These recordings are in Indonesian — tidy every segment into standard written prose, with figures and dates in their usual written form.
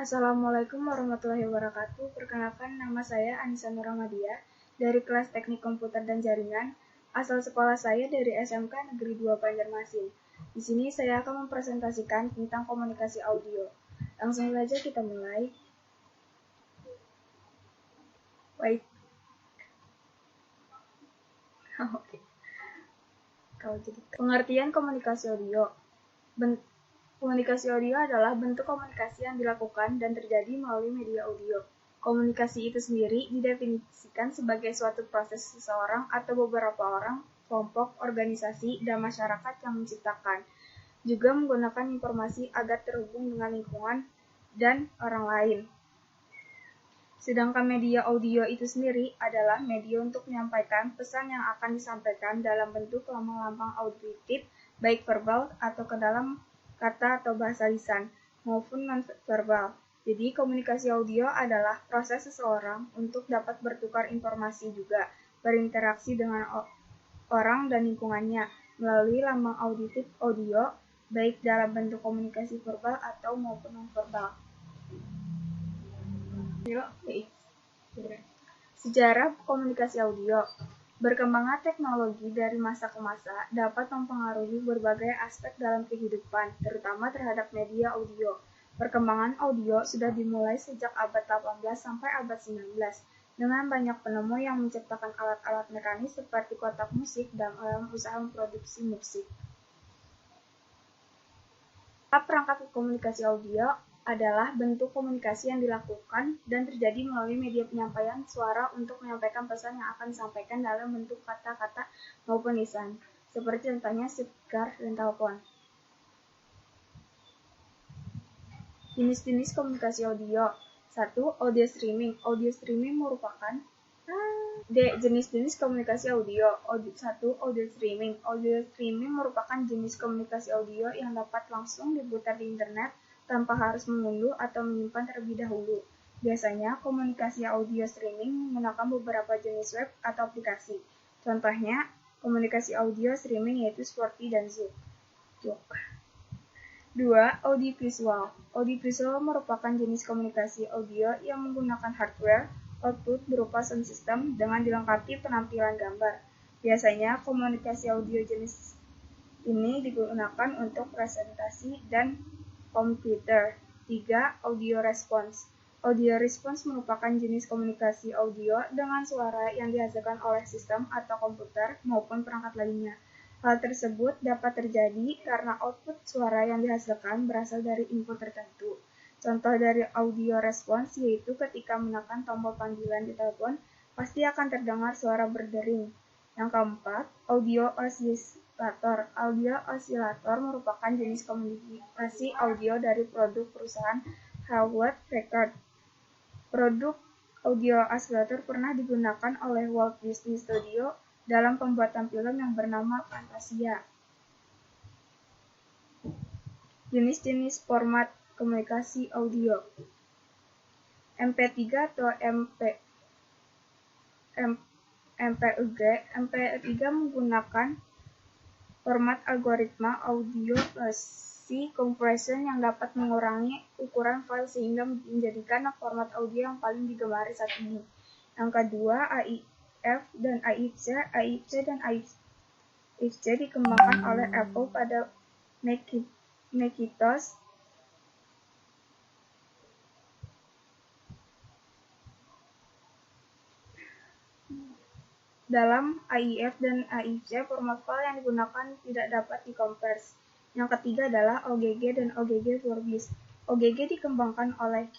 Assalamualaikum warahmatullahi wabarakatuh. Perkenalkan, nama saya Anissa Nurahmadia dari kelas Teknik Komputer dan Jaringan. Asal sekolah saya dari SMK Negeri 2 Banjarmasin. Di sini saya akan mempresentasikan tentang komunikasi audio. Langsung saja kita mulai. Wait. Oke. Pengertian komunikasi audio. Komunikasi audio adalah bentuk komunikasi yang dilakukan dan terjadi melalui media audio. Komunikasi itu sendiri didefinisikan sebagai suatu proses seseorang atau beberapa orang, kelompok, organisasi, dan masyarakat yang menciptakan, juga menggunakan informasi agar terhubung dengan lingkungan dan orang lain. Sedangkan media audio itu sendiri adalah media untuk menyampaikan pesan yang akan disampaikan dalam bentuk lambang-lambang auditif, baik verbal atau ke dalam kata atau bahasa lisan, maupun non-verbal. Jadi, komunikasi audio adalah proses seseorang untuk dapat bertukar informasi juga, berinteraksi dengan orang dan lingkungannya melalui lambang auditif audio, baik dalam bentuk komunikasi verbal atau maupun non-verbal. Sejarah komunikasi audio. Berkembangnya teknologi dari masa ke masa dapat mempengaruhi berbagai aspek dalam kehidupan, terutama terhadap media audio. Perkembangan audio sudah dimulai sejak abad 18 sampai abad 19, dengan banyak penemu yang menciptakan alat-alat mekanis seperti kotak musik dan dalam usaha memproduksi musik. Perangkat komunikasi audio adalah bentuk komunikasi yang dilakukan dan terjadi melalui media penyampaian suara untuk menyampaikan pesan yang akan disampaikan dalam bentuk kata-kata maupun lisan, seperti contohnya speaker dan telepon. Jenis-jenis komunikasi audio. 1. Audio streaming. Audio streaming merupakan jenis-jenis komunikasi audio. 1. Audio streaming. Audio streaming merupakan jenis komunikasi audio yang dapat langsung diputar di internet tanpa harus mengunduh atau menyimpan terlebih dahulu. Biasanya, komunikasi audio streaming menggunakan beberapa jenis web atau aplikasi. Contohnya, komunikasi audio streaming yaitu Spotify dan Zoom. 2. Audiovisual. Audiovisual merupakan jenis komunikasi audio yang menggunakan hardware output berupa sound system dengan dilengkapi penampilan gambar. Biasanya, komunikasi audio jenis ini digunakan untuk presentasi dan komputer. 3. Audio response. Audio response merupakan jenis komunikasi audio dengan suara yang dihasilkan oleh sistem atau komputer maupun perangkat lainnya. Hal tersebut dapat terjadi karena output suara yang dihasilkan berasal dari input tertentu. Contoh dari audio response yaitu ketika menekan tombol panggilan di telepon, pasti akan terdengar suara berdering. Yang keempat, audio osilator. Audio osilator merupakan jenis komunikasi audio dari produk perusahaan Hewlett Packard. Produk audio osilator pernah digunakan oleh Walt Disney Studio dalam pembuatan film yang bernama Fantasia. Jenis-jenis format komunikasi audio. MP3 atau MPEG. MP3 menggunakan format algoritma audio versi compression yang dapat mengurangi ukuran file sehingga menjadikan format audio yang paling digemari saat ini. Yang kedua, AIF dan AIFC. AIFC dan AIFC dikembangkan oleh Apple pada Macintosh. Dalam AIF dan AIFC, format file yang digunakan tidak dapat dikompres. Yang ketiga adalah OGG dan OGG Vorbis. OGG dikembangkan oleh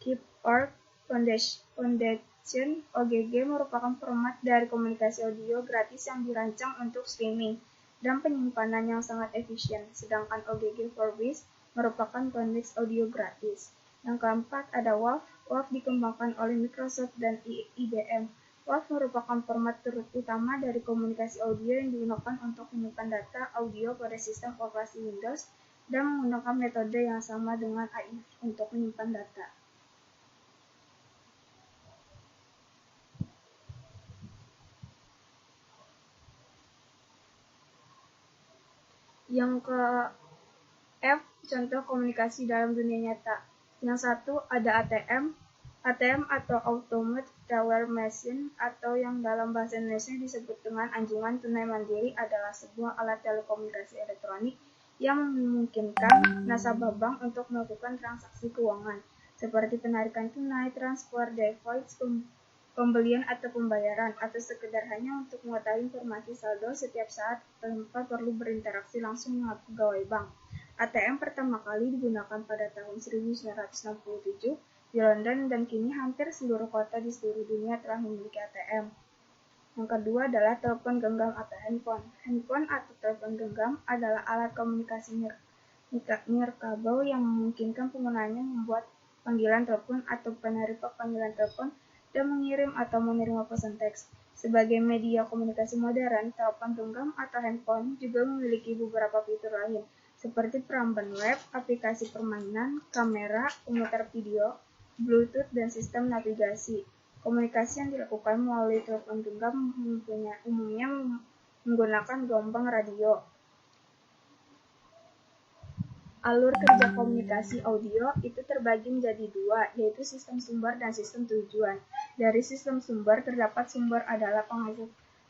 Keyboard Foundation. OGG merupakan format dari komunikasi audio gratis yang dirancang untuk streaming dan penyimpanan yang sangat efisien, sedangkan OGG Vorbis merupakan konteks audio gratis. Yang keempat ada WAV. WAV dikembangkan oleh Microsoft dan IBM. WAV merupakan format terutama dari komunikasi audio yang digunakan untuk menyimpan data audio pada sistem operasi Windows dan menggunakan metode yang sama dengan AIF untuk menyimpan data. Yang ke F, contoh komunikasi dalam dunia nyata. Yang satu ada ATM. ATM atau Automated Teller Machine atau yang dalam bahasa Indonesia disebut dengan anjungan tunai mandiri adalah sebuah alat telekomunikasi elektronik yang memungkinkan nasabah bank untuk melakukan transaksi keuangan seperti penarikan tunai, transfer, debit, pembelian atau pembayaran, atau sekedar hanya untuk mengetahui informasi saldo setiap saat tanpa perlu berinteraksi langsung dengan pegawai bank. ATM pertama kali digunakan pada tahun 1967 di London dan kini hampir seluruh kota di seluruh dunia telah memiliki ATM. Yang kedua adalah telepon genggam atau handphone. Handphone atau telepon genggam adalah alat komunikasi nirkabel yang memungkinkan penggunanya membuat panggilan telepon atau penerima panggilan telepon dan mengirim atau menerima pesan teks. Sebagai media komunikasi modern, telepon genggam atau handphone juga memiliki beberapa fitur lain, seperti peramban web, aplikasi permainan, kamera, pemutar video, Bluetooth, dan sistem navigasi. Komunikasi yang dilakukan melalui telepon genggam umumnya menggunakan gelombang radio. Alur kerja komunikasi audio itu terbagi menjadi dua, yaitu sistem sumber dan sistem tujuan. Dari sistem sumber terdapat sumber adalah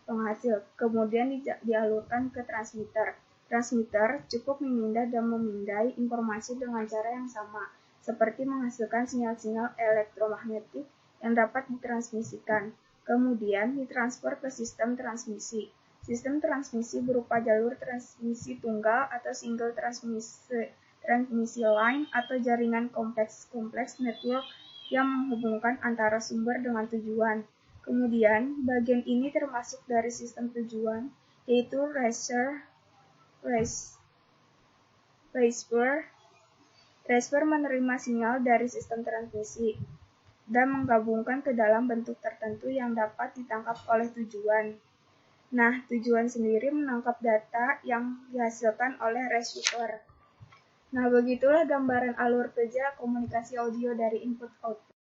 penghasil, kemudian dialurkan ke transmitter. Transmitter cukup memindah dan memindai informasi dengan cara yang sama, seperti menghasilkan sinyal-sinyal elektromagnetik yang dapat ditransmisikan. Kemudian ditransfer ke sistem transmisi. Sistem transmisi berupa jalur transmisi tunggal atau single transmisi line atau jaringan kompleks network yang menghubungkan antara sumber dengan tujuan. Kemudian, bagian ini termasuk dari sistem tujuan, yaitu receiver menerima sinyal dari sistem transmisi dan menggabungkan ke dalam bentuk tertentu yang dapat ditangkap oleh tujuan. Nah, tujuan sendiri menangkap data yang dihasilkan oleh receiver. Nah, begitulah gambaran alur kerja komunikasi audio dari input output.